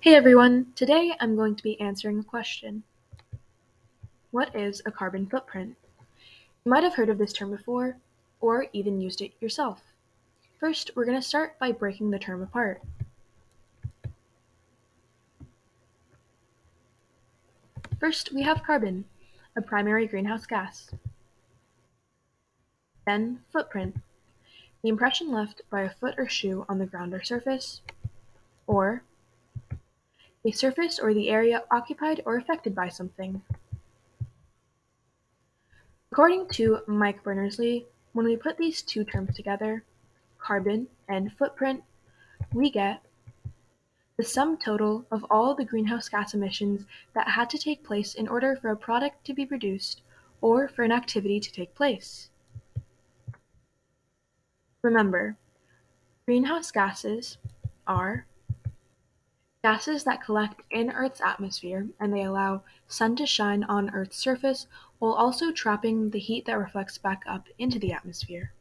Hey everyone, today I'm going to be answering a question. What is a carbon footprint? You might have heard of this term before, or even used it yourself. First, we're going to start by breaking the term apart. First, we have carbon, a primary greenhouse gas. Then, footprint, the impression left by a foot or shoe on the ground or surface, or a surface or the area occupied or affected by something. According to Mike Berners-Lee, when we put these two terms together, carbon and footprint, we get the sum total of all the greenhouse gas emissions that had to take place in order for a product to be produced or for an activity to take place. Remember, greenhouse gases are gases that collect in Earth's atmosphere and they allow sun to shine on Earth's surface while also trapping the heat that reflects back up into the atmosphere.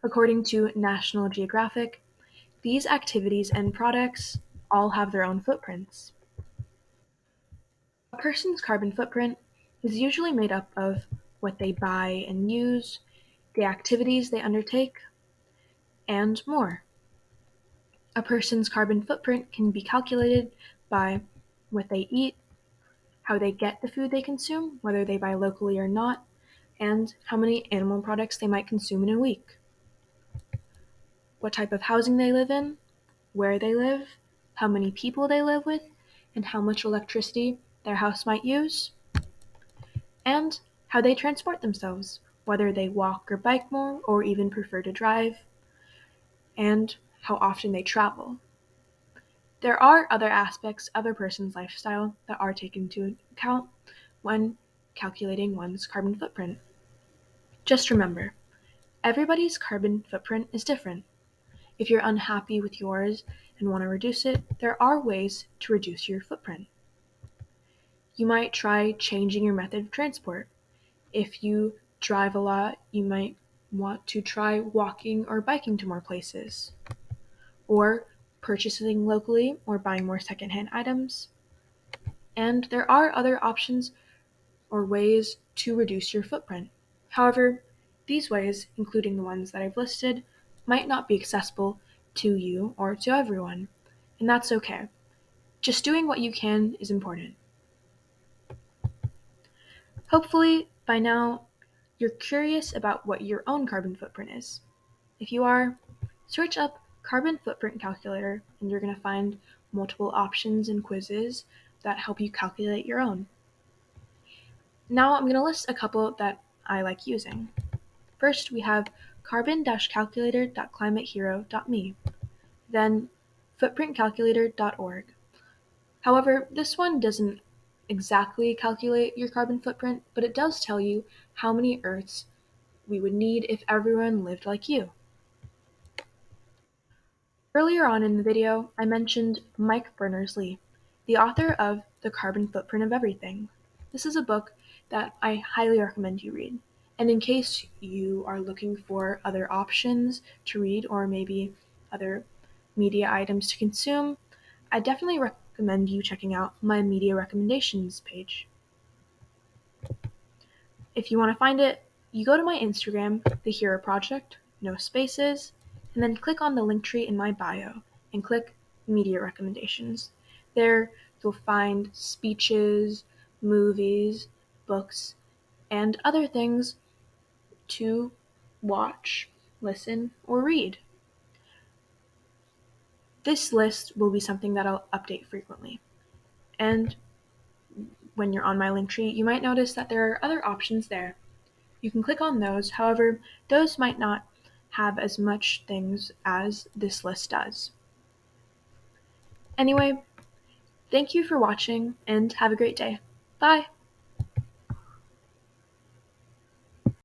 According to National Geographic, these activities and products all have their own footprints. A person's carbon footprint is usually made up of what they buy and use, the activities they undertake, and more. A person's carbon footprint can be calculated by what they eat, how they get the food they consume, whether they buy locally or not, and how many animal products they might consume in a week. What type of housing they live in, where they live, how many people they live with, and how much electricity their house might use, and how they transport themselves, whether they walk or bike more or even prefer to drive, and how often they travel. There are other aspects of a person's lifestyle that are taken into account when calculating one's carbon footprint. Just remember, everybody's carbon footprint is different. If you're unhappy with yours and want to reduce it, there are ways to reduce your footprint. You might try changing your method of transport. If you drive a lot, you might want to try walking or biking to more places, or purchasing locally or buying more secondhand items. And there are other options or ways to reduce your footprint. However, these ways, including the ones that I've listed, might not be accessible to you or to everyone, and that's okay. Just doing what you can is important. Hopefully, by now, you're curious about what your own carbon footprint is. If you are, search up Carbon Footprint Calculator and you're going to find multiple options and quizzes that help you calculate your own. Now I'm going to list a couple that I like using. First, we have carbon-calculator.climatehero.me, then footprintcalculator.org. However, this one doesn't exactly calculate your carbon footprint, but it does tell you how many Earths we would need if everyone lived like you. Earlier on in the video, I mentioned Mike Berners-Lee, the author of The Carbon Footprint of Everything. This is a book that I highly recommend you read. And in case you are looking for other options to read or maybe other media items to consume, I definitely recommend you checking out my media recommendations page. If you want to find it, you go to my Instagram, The Hero Project, no spaces, and then click on the link tree in my bio and click Media Recommendations. There you'll find speeches, movies, books, and other things to watch, listen, or read. This list will be something that I'll update frequently. And when you're on my link tree, you might notice that there are other options there. You can click on those, however, those might not have as much things as this list does. Anyway, thank you for watching and have a great day. Bye!